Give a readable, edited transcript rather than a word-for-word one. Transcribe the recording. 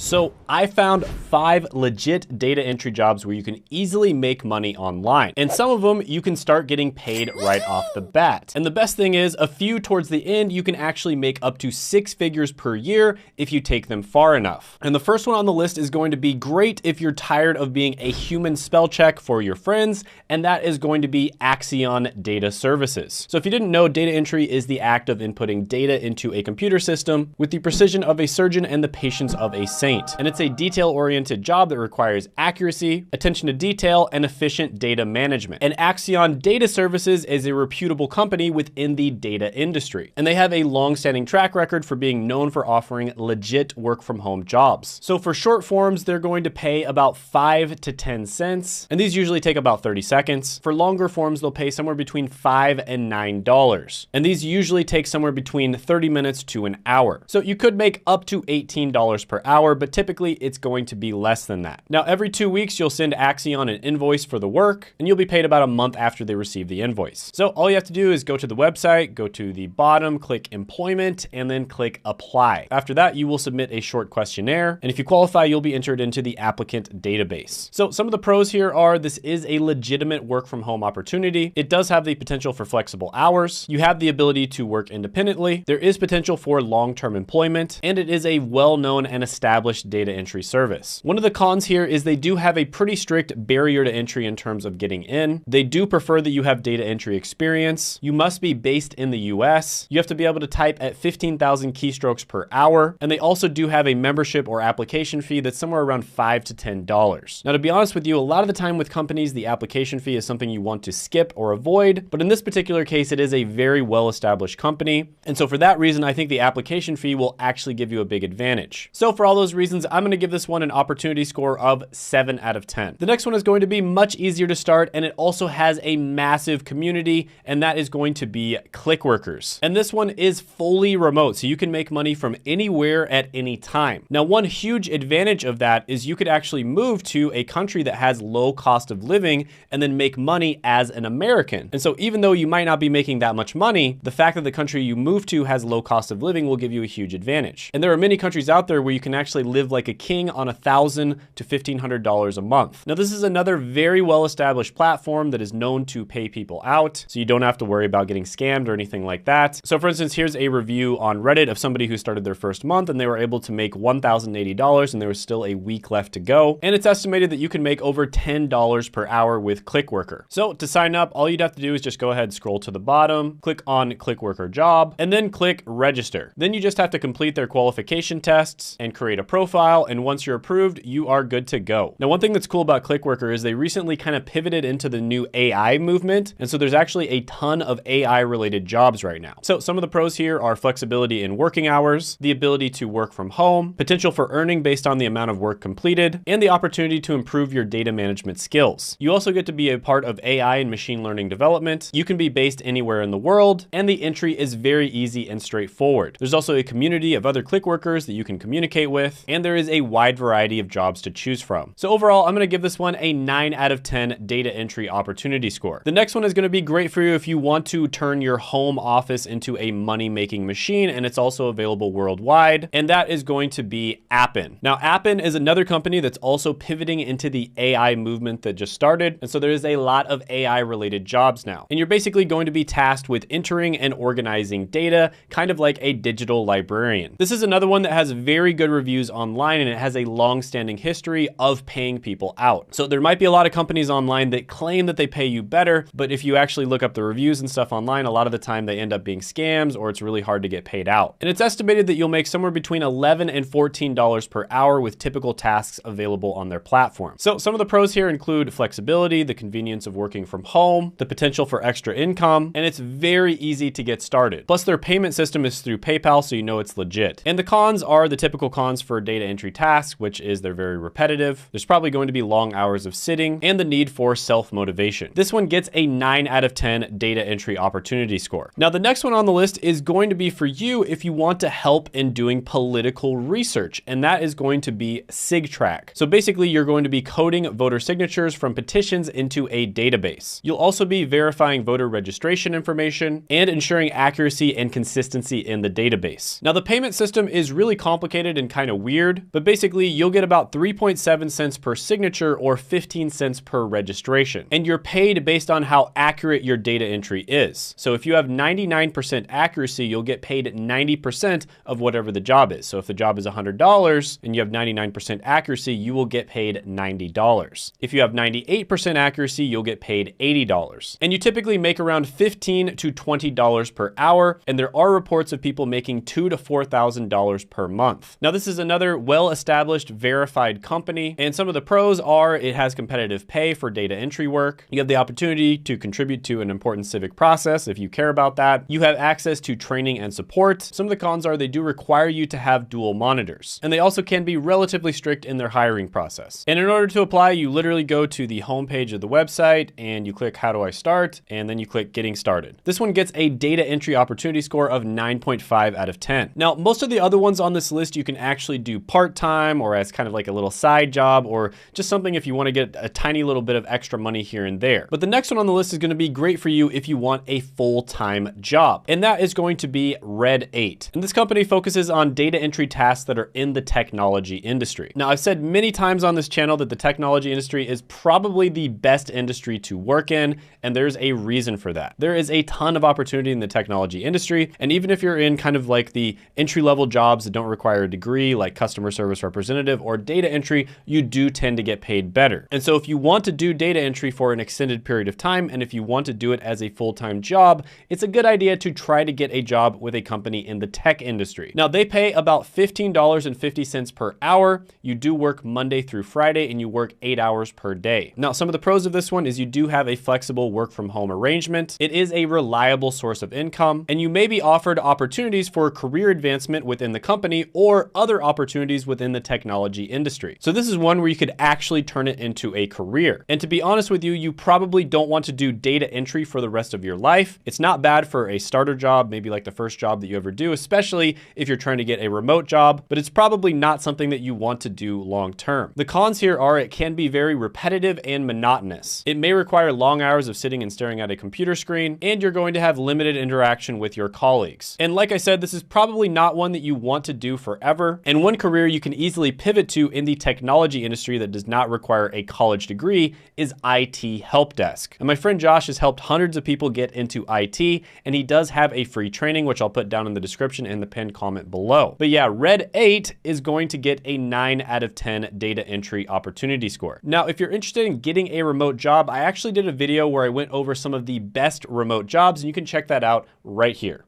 So I found 5 legit data entry jobs where you can easily make money online. And some of them you can start getting paid right off the bat. And the best thing is a few towards the end, you can actually make up to 6 figures per year if you take them far enough. And the first one on the list is going to be great if you're tired of being a human spell check for your friends, and that is going to be Axion Data Services. So if you didn't know, data entry is the act of inputting data into a computer system with the precision of a surgeon and the patience of a saint. And it's a detail-oriented job that requires accuracy, attention to detail, and efficient data management. And Axion Data Services is a reputable company within the data industry. And they have a long-standing track record for being known for offering legit work-from-home jobs. So for short forms, they're going to pay about 5 to 10 cents, and these usually take about 30 seconds. For longer forms, they'll pay somewhere between $5 and $9. And these usually take somewhere between 30 minutes to an hour. So you could make up to $18 per hour, but typically it's going to be less than that. Now, every 2 weeks, you'll send Axion an invoice for the work, and you'll be paid about a month after they receive the invoice. So all you have to do is go to the website, go to the bottom, click employment, and then click apply. After that, you will submit a short questionnaire, and if you qualify, you'll be entered into the applicant database. So some of the pros here are this is a legitimate work from home opportunity. It does have the potential for flexible hours. You have the ability to work independently. There is potential for long-term employment, and it is a well-known and established data entry service. One of the cons here is they do have a pretty strict barrier to entry in terms of getting in. They do prefer that you have data entry experience. You must be based in the US. You have to be able to type at 15,000 keystrokes per hour. And they also do have a membership or application fee that's somewhere around $5 to $10. Now, to be honest with you, a lot of the time with companies, the application fee is something you want to skip or avoid. But in this particular case, it is a very well-established company. And so for that reason, I think the application fee will actually give you a big advantage. So for all those reasons, I'm going to give this one an opportunity score of 7 out of 10. The next one is going to be much easier to start, and it also has a massive community, and that is going to be Clickworkers. And this one is fully remote, so you can make money from anywhere at any time. Now, one huge advantage of that is you could actually move to a country that has low cost of living and then make money as an American. And so even though you might not be making that much money, the fact that the country you move to has low cost of living will give you a huge advantage. And there are many countries out there where you can actually live like a king on $1,000 to $1,500 a month. Now, this is another very well-established platform that is known to pay people out, so you don't have to worry about getting scammed or anything like that. So for instance, here's a review on Reddit of somebody who started their first month and they were able to make $1,080 and there was still a week left to go. And it's estimated that you can make over $10 per hour with Clickworker. So to sign up, all you'd have to do is just go ahead and scroll to the bottom, click on Clickworker job, and then click register. Then you just have to complete their qualification tests and create a profile. And once you're approved, you are good to go. Now, one thing that's cool about Clickworker is they recently kind of pivoted into the new AI movement. And so there's actually a ton of AI related jobs right now. So some of the pros here are flexibility in working hours, the ability to work from home, potential for earning based on the amount of work completed, and the opportunity to improve your data management skills. You also get to be a part of AI and machine learning development. You can be based anywhere in the world, and the entry is very easy and straightforward. There's also a community of other Clickworkers that you can communicate with, and there is a wide variety of jobs to choose from. So overall, I'm going to give this one a 9 out of 10 data entry opportunity score. The next one is going to be great for you if you want to turn your home office into a money-making machine, and it's also available worldwide, and that is going to be Appen. Now, Appen is another company that's also pivoting into the AI movement that just started, and so there is a lot of AI-related jobs now. And you're basically going to be tasked with entering and organizing data, kind of like a digital librarian. This is another one that has very good reviews online, and it has a long-standing history of paying people out. So there might be a lot of companies online that claim that they pay you better, but if you actually look up the reviews and stuff online, a lot of the time they end up being scams or it's really hard to get paid out. And it's estimated that you'll make somewhere between $11 and $14 per hour with typical tasks available on their platform. So some of the pros here include flexibility, the convenience of working from home, the potential for extra income, and it's very easy to get started. Plus their payment system is through PayPal, so you know it's legit. And the cons are the typical cons for data entry tasks, which is they're very repetitive. There's probably going to be long hours of sitting and the need for self-motivation. This one gets a 9 out of 10 data entry opportunity score. Now, the next one on the list is going to be for you if you want to help in doing political research, and that is going to be SigTrack. So basically, you're going to be coding voter signatures from petitions into a database. You'll also be verifying voter registration information and ensuring accuracy and consistency in the database. Now, the payment system is really complicated and kind of weird. weird, but basically you'll get about 3.7 cents per signature or 15 cents per registration. And you're paid based on how accurate your data entry is. So if you have 99% accuracy, you'll get paid 90% of whatever the job is. So if the job is $100 and you have 99% accuracy, you will get paid $90. If you have 98% accuracy, you'll get paid $80. And you typically make around $15 to $20 per hour, and there are reports of people making $2,000 to $4,000 per month. Now, this is another well-established, verified company, and some of the pros are it has competitive pay for data entry work. You have the opportunity to contribute to an important civic process if you care about that. You have access to training and support. Some of the cons are they do require you to have dual monitors, and they also can be relatively strict in their hiring process. And in order to apply, you literally go to the homepage of the website and you click how do I start, and then you click getting started. This one gets a data entry opportunity score of 9.5 out of 10. Now, most of the other ones on this list you can actually do part-time or as kind of like a little side job or just something if you want to get a tiny little bit of extra money here and there. But the next one on the list is going to be great for you if you want a full-time job, and that is going to be Red 8. And this company focuses on data entry tasks that are in the technology industry. Now, I've said many times on this channel that the technology industry is probably the best industry to work in, and there's a reason for that. There is a ton of opportunity in the technology industry, and even if you're in kind of like the entry-level jobs that don't require a degree, like customer service representative or data entry, you do tend to get paid better. And so if you want to do data entry for an extended period of time, and if you want to do it as a full-time job, it's a good idea to try to get a job with a company in the tech industry. Now, they pay about $15.50 per hour. You do work Monday through Friday, and you work 8 hours per day. Now, some of the pros of this one is you do have a flexible work from home arrangement. It is a reliable source of income, and you may be offered opportunities for career advancement within the company or other opportunities within the technology industry. So this is one where you could actually turn it into a career. And to be honest with you, you probably don't want to do data entry for the rest of your life. It's not bad for a starter job, maybe like the first job that you ever do, especially if you're trying to get a remote job, but it's probably not something that you want to do long term. The cons here are it can be very repetitive and monotonous. It may require long hours of sitting and staring at a computer screen, and you're going to have limited interaction with your colleagues. And like I said, this is probably not one that you want to do forever, and one career you can easily pivot to in the technology industry that does not require a college degree is IT help desk. And my friend Josh has helped hundreds of people get into IT, and he does have a free training, which I'll put down in the description and the pinned comment below. But yeah, Red 8 is going to get a 9 out of 10 data entry opportunity score. Now, if you're interested in getting a remote job, I actually did a video where I went over some of the best remote jobs, and you can check that out right here.